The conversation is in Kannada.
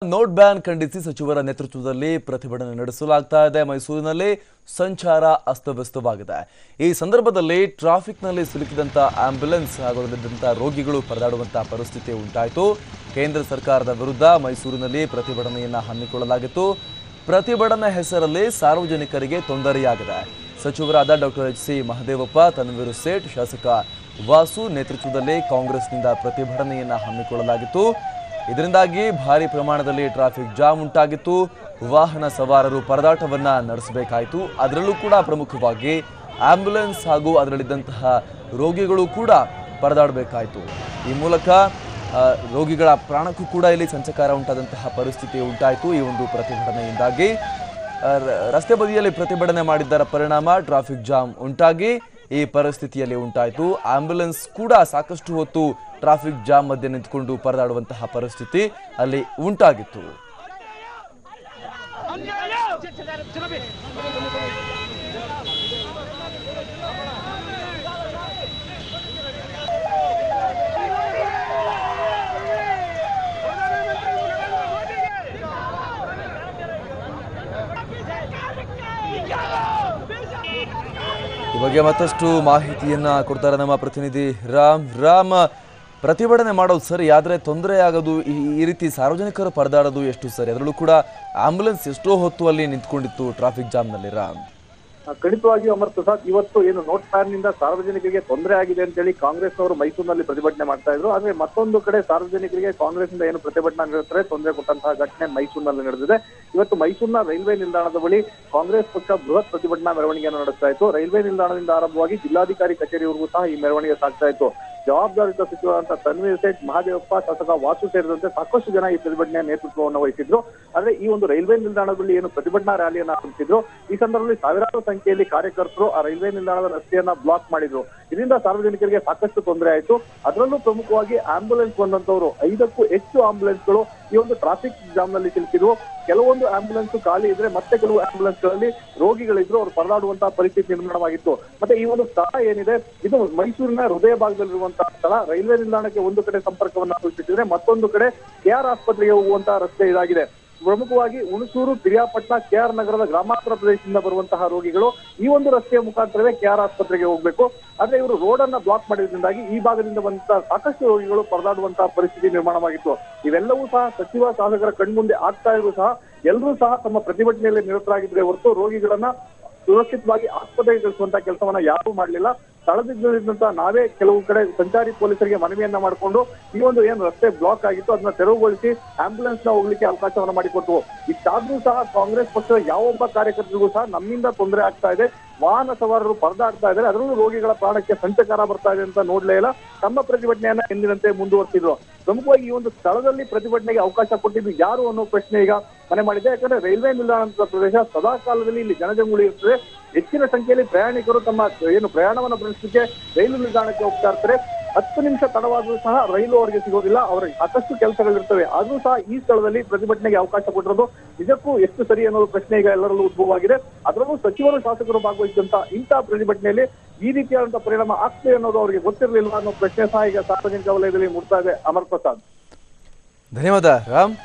ನೋಟ್ ಬ್ಯಾನ್ ಖಂಡಿಸಿ ಸಚಿವರ ನೇತೃತ್ವದಲ್ಲಿ ಪ್ರತಿಭಟನೆ ನಡೆಸಲಾಗ್ತಾ ಇದೆ. ಮೈಸೂರಿನಲ್ಲಿ ಸಂಚಾರ ಅಸ್ತವ್ಯಸ್ತವಾಗಿದೆ. ಈ ಸಂದರ್ಭದಲ್ಲಿ ಟ್ರಾಫಿಕ್ನಲ್ಲಿ ಸಿಲುಕಿದಂತ ಆಂಬ್ಯುಲೆನ್ಸ್ ಹಾಗೂ ಅದರಲ್ಲಿದ್ದಂತ ರೋಗಿಗಳು ಪರದಾಡುವಂತಹ ಪರಿಸ್ಥಿತಿ ಉಂಟಾಯಿತು. ಕೇಂದ್ರ ಸರ್ಕಾರದ ವಿರುದ್ಧ ಮೈಸೂರಿನಲ್ಲಿ ಪ್ರತಿಭಟನೆಯನ್ನ ಹಮ್ಮಿಕೊಳ್ಳಲಾಗಿತ್ತು. ಪ್ರತಿಭಟನೆ ಹೆಸರಲ್ಲಿ ಸಾರ್ವಜನಿಕರಿಗೆ ತೊಂದರೆಯಾಗಿದೆ. ಸಚಿವರಾದ doctor H C Mahadevappa, Tanveer Sait, ಶಾಸಕ ವಾಸು ನೇತೃತ್ವದಲ್ಲಿ ಕಾಂಗ್ರೆಸ್ನಿಂದ ಪ್ರತಿಭಟನೆಯನ್ನ ಹಮ್ಮಿಕೊಳ್ಳಲಾಗಿತ್ತು. ಇದರಿಂದಾಗಿ ಭಾರಿ ಪ್ರಮಾಣದಲ್ಲಿ ಟ್ರಾಫಿಕ್ ಜಾಮ್ ಉಂಟಾಗಿತ್ತು. ವಾಹನ ಸವಾರರು ಪರದಾಟವನ್ನ ನಡೆಸಬೇಕಾಯಿತು. ಅದರಲ್ಲೂ ಕೂಡ ಪ್ರಮುಖವಾಗಿ ಆಂಬ್ಯುಲೆನ್ಸ್ ಹಾಗೂ ಅದರಲ್ಲಿದ್ದಂತಹ ರೋಗಿಗಳು ಕೂಡ ಪರದಾಡಬೇಕಾಯಿತು. ಈ ಮೂಲಕ ರೋಗಿಗಳ ಪ್ರಾಣಕ್ಕೂ ಕೂಡ ಇಲ್ಲಿ ಸಂಚಕಾರ ಉಂಟಾದಂತಹ ಪರಿಸ್ಥಿತಿ ಉಂಟಾಯಿತು. ಈ ಒಂದು ಪ್ರತಿಭಟನೆಯಿಂದಾಗಿ ರಸ್ತೆ ಬದಿಯಲ್ಲಿ ಪ್ರತಿಭಟನೆ ಮಾಡಿದ್ದರ ಪರಿಣಾಮ ಟ್ರಾಫಿಕ್ ಜಾಮ್ ಉಂಟಾಗಿ ಈ ಪರಿಸ್ಥಿತಿಯಲ್ಲಿ ಉಂಟಾಯಿತು. ಆಂಬ್ಯುಲೆನ್ಸ್ ಕೂಡ ಸಾಕಷ್ಟು ಹೊತ್ತು ಟ್ರಾಫಿಕ್ ಜಾಮ್ ಮಧ್ಯೆ ನಿಂತುಕೊಂಡು ಪರದಾಡುವಂತಹ ಪರಿಸ್ಥಿತಿ ಅಲ್ಲಿ ಉಂಟಾಗಿತ್ತು. ಈ ಬಗ್ಗೆ ಮತ್ತಷ್ಟು ಮಾಹಿತಿಯನ್ನ ಕೊಡ್ತಾರೆ ನಮ್ಮ ಪ್ರತಿನಿಧಿ ರಾಮ್. ಪ್ರತಿಭಟನೆ ಮಾಡೋದು ಸರಿ, ಆದರೆ ತೊಂದರೆ ಆಗೋದು ಈ ರೀತಿ ಸಾರ್ವಜನಿಕರು ಪರದಾಡೋದು ಎಷ್ಟು ಸರಿ? ಅದರಲ್ಲೂ ಕೂಡ ಆಂಬ್ಯುಲೆನ್ಸ್ ಎಷ್ಟೋ ಹೊತ್ತು ಅಲ್ಲಿ ನಿಂತ್ಕೊಂಡಿತ್ತು ಟ್ರಾಫಿಕ್ ಜಾಮ್ನಲ್ಲಿ. ಖಂಡಿತವಾಗಿಯೂ ಅಮರ್ ಪ್ರಸಾದ್, ಇವತ್ತು ಏನು ನೋಟ್ ಬ್ಯಾನ್ ನಿಂದ ಸಾರ್ವಜನಿಕರಿಗೆ ತೊಂದರೆ ಆಗಿದೆ ಅಂತ ಹೇಳಿ ಕಾಂಗ್ರೆಸ್ನವರು ಮೈಸೂರಿನಲ್ಲಿ ಪ್ರತಿಭಟನೆ ಮಾಡ್ತಾ ಇದ್ರು. ಆದ್ರೆ ಮತ್ತೊಂದು ಕಡೆ ಸಾರ್ವಜನಿಕರಿಗೆ ಕಾಂಗ್ರೆಸ್ನಿಂದ ಏನು ಪ್ರತಿಭಟನಾ ನಿರತರೆ ತೊಂದರೆ ಕೊಟ್ಟಂತಹ ಘಟನೆ ಮೈಸೂರಿನಲ್ಲಿ ನಡೆದಿದೆ. ಇವತ್ತು ಮೈಸೂರಿನ ರೈಲ್ವೆ ನಿಲ್ದಾಣದ ಬಳಿ ಕಾಂಗ್ರೆಸ್ ಪಕ್ಷ ಬೃಹತ್ ಪ್ರತಿಭಟನಾ ಮೆರವಣಿಗೆಯನ್ನು ನಡೆಸ್ತಾ ಇತ್ತು. ರೈಲ್ವೆ ನಿಲ್ದಾಣದಿಂದ ಆರಂಭವಾಗಿ ಜಿಲ್ಲಾಧಿಕಾರಿ ಕಚೇರಿವರೆಗೂ ಸಹ ಈ ಮೆರವಣಿಗೆ ಸಾಗ್ತಾ ಇತ್ತು. ಜವಾಬ್ದಾರಿತ ಸಚಿವರಾದಂತಹ ತನ್ವೀರ್ ಸೇಠ್, ಮಹದೇವಪ್ಪ, ಶಾಸಕ ವಾಸು ಸೇರಿದಂತೆ ಸಾಕಷ್ಟು ಜನ ಈ ಪ್ರತಿಭಟನೆಯ ನೇತೃತ್ವವನ್ನು ವಹಿಸಿದ್ರು. ಆದ್ರೆ ಈ ಒಂದು ರೈಲ್ವೆ ನಿಲ್ದಾಣದಲ್ಲಿ ಏನು ಪ್ರತಿಭಟನಾ ರ್ಯಾಲಿಯನ್ನು ಆರಂಭಿಸಿದ್ರು, ಈ ಸಂದರ್ಭದಲ್ಲಿ ಸಾವಿರಾರು ಸಂಖ್ಯೆಯಲ್ಲಿ ಕಾರ್ಯಕರ್ತರು ಆ ರೈಲ್ವೆ ನಿಲ್ದಾಣದ ರಸ್ತೆಯನ್ನ ಬ್ಲಾಕ್ ಮಾಡಿದ್ರು. ಇದರಿಂದ ಸಾರ್ವಜನಿಕರಿಗೆ ಸಾಕಷ್ಟು ತೊಂದರೆ ಆಯಿತು. ಅದರಲ್ಲೂ ಪ್ರಮುಖವಾಗಿ ಆಂಬ್ಯುಲೆನ್ಸ್ ಬಂದಂತವರು 5ಕ್ಕೂ ಹೆಚ್ಚು ಆಂಬ್ಯುಲೆನ್ಸ್ಗಳು ಈ ಒಂದು ಟ್ರಾಫಿಕ್ ಜಾಮ್ ನಲ್ಲಿ ಸಿಲುಕಿದ್ವು. ಕೆಲವೊಂದು ಆಂಬ್ಯುಲೆನ್ಸ್ ಖಾಲಿ ಇದ್ರೆ ಮತ್ತೆ ಕೆಲವು ಆಂಬ್ಯುಲೆನ್ಸ್ ಗಳಲ್ಲಿ ರೋಗಿಗಳಿದ್ರು, ಅವರು ಪರದಾಡುವಂತಹ ಪರಿಸ್ಥಿತಿ ನಿರ್ಮಾಣವಾಗಿತ್ತು. ಮತ್ತೆ ಈ ಒಂದು ಸ್ಥಳ ಏನಿದೆ, ಇದು ಮೈಸೂರಿನ ಹೃದಯ ಭಾಗದಲ್ಲಿರುವಂತಹ ಸ್ಥಳ. ರೈಲ್ವೆ ನಿಲ್ದಾಣಕ್ಕೆ ಒಂದು ಕಡೆ ಸಂಪರ್ಕವನ್ನ ಕಲ್ಪಿಸಿದ್ರೆ ಮತ್ತೊಂದು ಕಡೆ ಕೆಆರ್ ಆಸ್ಪತ್ರೆಗೆ ಹೋಗುವಂತಹ ರಸ್ತೆ ಇದಾಗಿದೆ. ಪ್ರಮುಖವಾಗಿ ಹುಣಸೂರು, ಪಿರಿಯಾಪಟ್ಟಣ, ಕೆಆರ್ ನಗರದ ಗ್ರಾಮಾಂತರ ಪ್ರದೇಶದಿಂದ ಬರುವಂತಹ ರೋಗಿಗಳು ಈ ಒಂದು ರಸ್ತೆಯ ಮುಖಾಂತರವೇ ಕೆಆರ್ ಆಸ್ಪತ್ರೆಗೆ ಹೋಗ್ಬೇಕು. ಆದ್ರೆ ಇವರು ರೋಡ್ ಅನ್ನ ಬ್ಲಾಕ್ ಮಾಡಿದ್ರಿಂದಾಗಿ ಈ ಭಾಗದಿಂದ ಬಂದಂತಹ ಸಾಕಷ್ಟು ರೋಗಿಗಳು ಪರದಾಡುವಂತಹ ಪರಿಸ್ಥಿತಿ ನಿರ್ಮಾಣವಾಗಿತ್ತು. ಇವೆಲ್ಲವೂ ಸಹ ಸಚಿವ ಶಾಸಕರ ಕಣ್ಮುಂದೆ ಆಗ್ತಾ ಇದ್ರು ಸಹ ಎಲ್ಲರೂ ಸಹ ತಮ್ಮ ಪ್ರತಿಭಟನೆಯಲ್ಲಿ ನಿರತರಾಗಿದ್ರೆ ಹೊರತು ರೋಗಿಗಳನ್ನ ಸುರಕ್ಷಿತವಾಗಿ ಆಸ್ಪತ್ರೆಗೆ ಕಳಿಸುವಂತಹ ಕೆಲಸವನ್ನ ಯಾರೂ ಮಾಡಲಿಲ್ಲ. ಸ್ಥಳದಿಂದಂತಹ ನಾವೇ ಕೆಲವು ಕಡೆ ಸಂಚಾರಿ ಪೊಲೀಸರಿಗೆ ಮನವಿಯನ್ನ ಮಾಡಿಕೊಂಡು ಈ ಒಂದು ಏನು ರಸ್ತೆ ಬ್ಲಾಕ್ ಆಗಿತ್ತು ಅದನ್ನ ತೆರವುಗೊಳಿಸಿ ಆಂಬ್ಯುಲೆನ್ಸ್ ನ ಹೋಗ್ಲಿಕ್ಕೆ ಅವಕಾಶವನ್ನ ಮಾಡಿಕೊಟ್ವು. ಇಷ್ಟಾದ್ರೂ ಸಹ ಕಾಂಗ್ರೆಸ್ ಪಕ್ಷದ ಯಾವೊಬ್ಬ ಕಾರ್ಯಕರ್ತರಿಗೂ ಸಹ ನಮ್ಮಿಂದ ತೊಂದರೆ ಆಗ್ತಾ ಇದೆ, ವಾಹನ ಸವಾರರು ಪರದಾಡ್ತಾ ಇದ್ದಾರೆ, ಅದರಲ್ಲೂ ರೋಗಿಗಳ ಪ್ರಾಣಕ್ಕೆ ಸಂಚಕಾರ ಬರ್ತಾ ಇದೆ ಅಂತ ನೋಡ್ಲೇ ಇಲ್ಲ. ತಮ್ಮ ಪ್ರತಿಭಟನೆಯನ್ನ ಎಂದಿನಂತೆ ಮುಂದುವರೆಸಿದ್ರು. ಪ್ರಮುಖವಾಗಿ ಈ ಒಂದು ಸ್ಥಳದಲ್ಲಿ ಪ್ರತಿಭಟನೆಗೆ ಅವಕಾಶ ಕೊಟ್ಟಿದ್ದು ಯಾರು ಅನ್ನೋ ಪ್ರಶ್ನೆ ಈಗ ಮನೆ ಮಾಡಿದೆ. ಯಾಕಂದ್ರೆ ರೈಲ್ವೆ ನಿಲ್ದಾಣದ ಪ್ರದೇಶ ಸದಾ ಕಾಲದಲ್ಲಿ ಇಲ್ಲಿ ಜನಜಂಗುಳಿ ಇರ್ತದೆ. ಹೆಚ್ಚಿನ ಸಂಖ್ಯೆಯಲ್ಲಿ ಪ್ರಯಾಣಿಕರು ತಮ್ಮ ಏನು ಪ್ರಯಾಣವನ್ನು ಬೆಳೆಸಲಿಕ್ಕೆ ರೈಲು ನಿಲ್ದಾಣಕ್ಕೆ ಹೋಗ್ತಾ ಇರ್ತಾರೆ. 10 ನಿಮಿಷ ತಡವಾದರೂ ಸಹ ರೈಲು ಅವರಿಗೆ ಸಿಗೋದಿಲ್ಲ, ಅವರಿಗೆ ಸಾಕಷ್ಟು ಕೆಲಸಗಳಿರ್ತವೆ. ಆದ್ರೂ ಸಹ ಈ ಸ್ಥಳದಲ್ಲಿ ಪ್ರತಿಭಟನೆಗೆ ಅವಕಾಶ ಕೊಟ್ಟಿರೋದು ನಿಜಕ್ಕೂ ಎಷ್ಟು ಸರಿ ಅನ್ನೋದು ಪ್ರಶ್ನೆ ಈಗ ಎಲ್ಲರಲ್ಲೂ ಉದ್ಭವವಾಗಿದೆ. ಅದರಲ್ಲೂ ಸಚಿವರು, ಶಾಸಕರು ಭಾಗವಹಿಸಿದಂತಹ ಇಂತಹ ಪ್ರತಿಭಟನೆಯಲ್ಲಿ ಈ ರೀತಿಯಾದಂತಹ ಪರಿಣಾಮ ಆಗ್ತದೆ ಅನ್ನೋದು ಅವರಿಗೆ ಗೊತ್ತಿರಲಿಲ್ಲ ಅನ್ನೋ ಪ್ರಶ್ನೆ ಸಹ ಈಗ ಸಾರ್ವಜನಿಕ ವಲಯದಲ್ಲಿ ಮೂಡ್ತಾ ಇದೆ. ಅಮರ್ ಪ್ರಸಾದ್, ಧನ್ಯವಾದ ರಾಮ್.